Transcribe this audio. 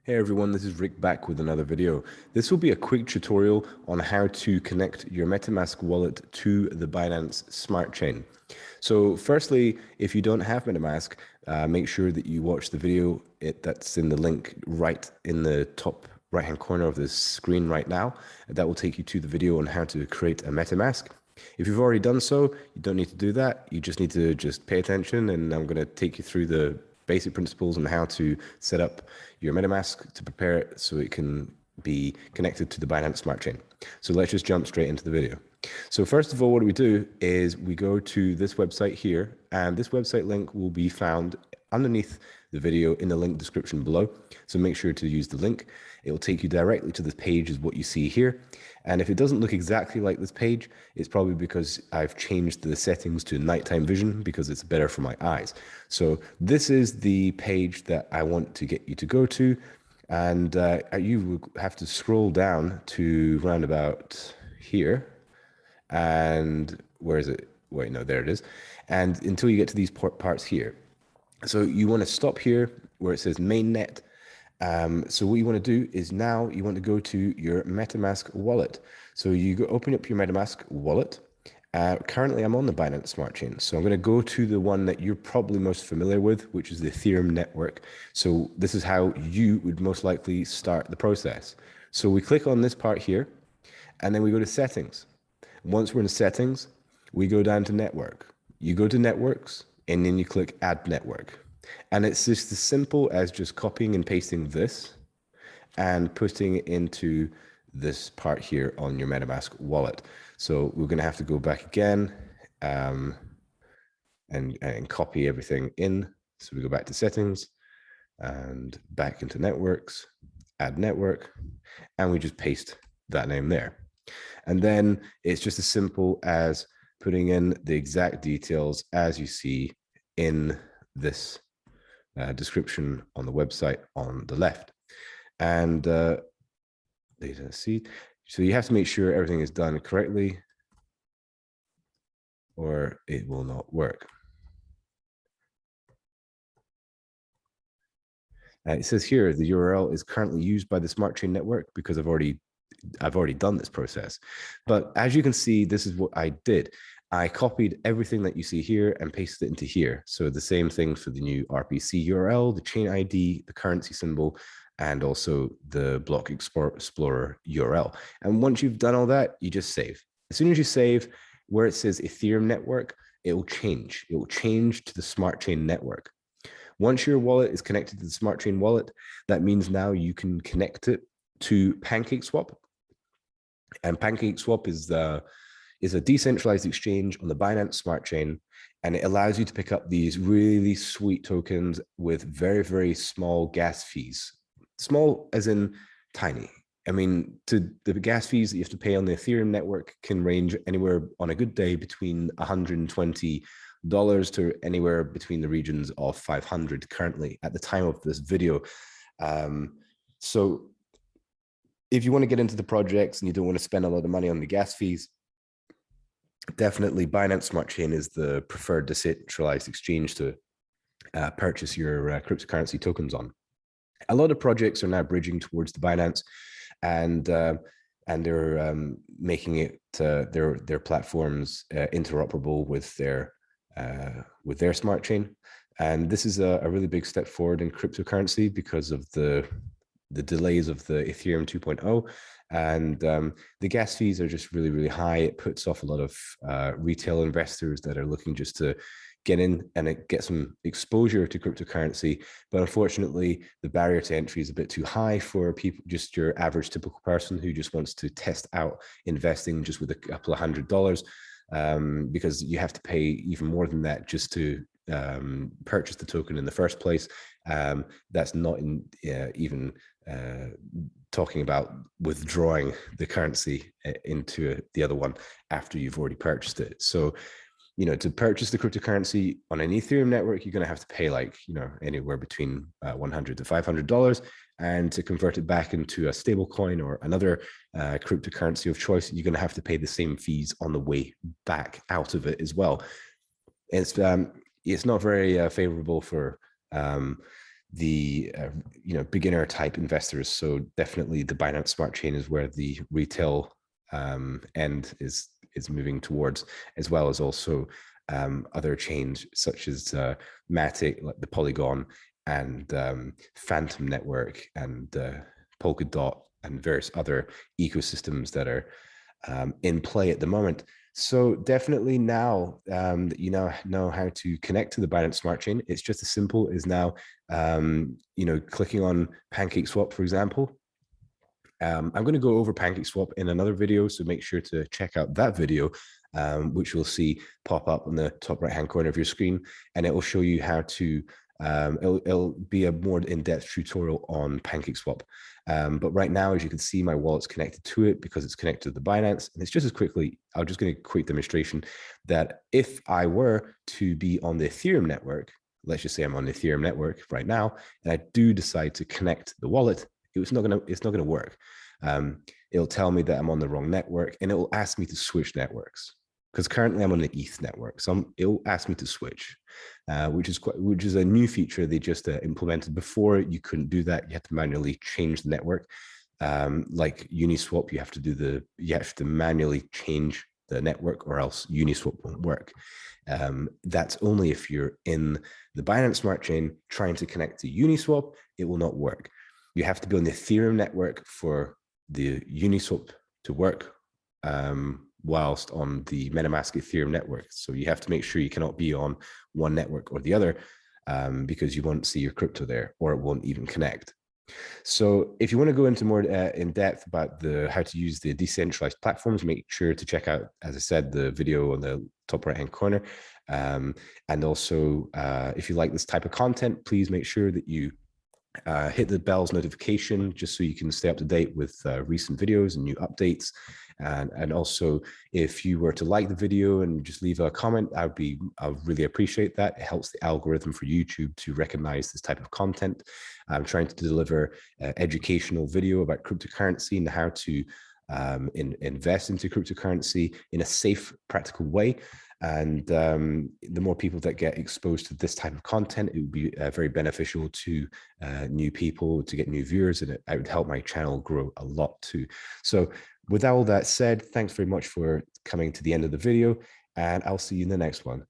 Hey everyone, this is Rick back with another video. This will be a quick tutorial on how to connect your MetaMask wallet to the Binance Smart Chain. So firstly, if you don't have MetaMask, make sure that you watch the video that's in the link right in the top right-hand corner of the screen right now. That will take you to the video on how to create a MetaMask. If you've already done so, you don't need to do that. You just need to pay attention, and I'm going to take you through the basic principles on how to set up your MetaMask to prepare it so it can be connected to the Binance Smart Chain. So let's just jump straight into the video. So first of all, what we do is we go to this website here, and this website link will be found underneath the video in the link description below. So make sure to use the link. It will take you directly to the page is what you see here. And if it doesn't look exactly like this page, it's probably because I've changed the settings to nighttime vision because it's better for my eyes. So this is the page that I want to get you to go to. And you will have to scroll down to round about here. And where is it? Wait, no, there it is. And until you get to these parts here. So you want to stop here where it says mainnet. So what you want to do is now you want to go to your MetaMask wallet. So you go open up your MetaMask wallet. Currently, I'm on the Binance Smart Chain. So I'm going to go to the one that you're probably most familiar with, which is the Ethereum network. So this is how you would most likely start the process. So we click on this part here, and then we go to settings. Once we're in settings, we go down to network. You go to networks, and then you click add network. And it's just as simple as just copying and pasting this and putting it into this part here on your MetaMask wallet. So we're going to have to go back again and copy everything in. So we go back to settings and back into networks, add network, and we just paste that name there. And then it's just as simple as putting in the exact details as you see in this description on the website on the left. And data see. So you have to make sure everything is done correctly or it will not work. It says here the URL is currently used by the Smart Chain network because I've already done this process. But as you can see, this is what I did. I copied everything that you see here and pasted it into here. So the same thing for the new RPC URL, the chain ID, the currency symbol, and also the block explorer URL. And once you've done all that, you just save. As soon as you save, where it says Ethereum network, it will change. It will change to the Smart Chain network. Once your wallet is connected to the Smart Chain wallet, that means now you can connect it to PancakeSwap. And PancakeSwap is a decentralized exchange on the Binance Smart Chain, and it allows you to pick up these really sweet tokens with very, very small gas fees. Small as in tiny. I mean, the gas fees that you have to pay on the Ethereum network can range anywhere on a good day between $120 to anywhere between the regions of 500 currently at the time of this video. So if you want to get into the projects and you don't want to spend a lot of money on the gas fees, definitely Binance Smart Chain is the preferred decentralized exchange to purchase your cryptocurrency tokens on. A lot of projects are now bridging towards the Binance, and they're making it their platforms interoperable with their smart chain. And this is a really big step forward in cryptocurrency because of the delays of the Ethereum 2.0. And the gas fees are just really, really high. It puts off a lot of retail investors that are looking just to get in and get some exposure to cryptocurrency. But unfortunately, the barrier to entry is a bit too high for people, just your average typical person who just wants to test out investing just with a couple of $100, because you have to pay even more than that just to purchase the token in the first place. That's not even talking about withdrawing the currency into the other one after you've already purchased it. So, to purchase the cryptocurrency on an Ethereum network, you're going to have to pay anywhere between $100 to $500. And to convert it back into a stable coin or another cryptocurrency of choice, you're going to have to pay the same fees on the way back out of it as well. It's not very favorable for the beginner type investors. So definitely the Binance Smart Chain is where the retail end is moving towards, as well as also other chains such as Matic, like the Polygon, and Phantom Network, and Polkadot, and various other ecosystems that are in play at the moment. So definitely now that you now know how to connect to the Binance Smart Chain, it's just as simple as now, clicking on PancakeSwap, for example. I'm going to go over PancakeSwap in another video, so make sure to check out that video, which you'll see pop up on the top right-hand corner of your screen, and it will show you how to, it'll be a more in-depth tutorial on PancakeSwap. But right now, as you can see, my wallet's connected to it because it's connected to the Binance, and it's just as quickly, I'm just going to quick demonstration that if I were to be on the Ethereum network, let's just say I'm on the Ethereum network right now, and I do decide to connect the wallet, it's not gonna work. It'll tell me that I'm on the wrong network, and it will ask me to switch networks, because currently I'm on the ETH network. So it'll ask me to switch, which is a new feature they just implemented. Before, you couldn't do that. You had to manually change the network. Like Uniswap, you have to manually change the network, or else Uniswap won't work. That's only if you're in the Binance Smart Chain trying to connect to Uniswap. It will not work. You have to be on the Ethereum network for the Uniswap to work, whilst on the MetaMask Ethereum network. So you have to make sure you cannot be on one network or the other, because you won't see your crypto there, or it won't even connect. So if you want to go into more in depth about how to use the decentralized platforms, make sure to check out, as I said, the video on the top right-hand corner. And also, if you like this type of content, please make sure that you hit the bell's notification, just so you can stay up to date with recent videos and new updates. And also, if you were to like the video and just leave a comment, I'd really appreciate that. It helps the algorithm for YouTube to recognize this type of content. I'm trying to deliver educational video about cryptocurrency and how to invest into cryptocurrency in a safe, practical way. And the more people that get exposed to this type of content, it would be very beneficial to new people, to get new viewers, and it would help my channel grow a lot too. So with all that said, thanks very much for coming to the end of the video, and I'll see you in the next one.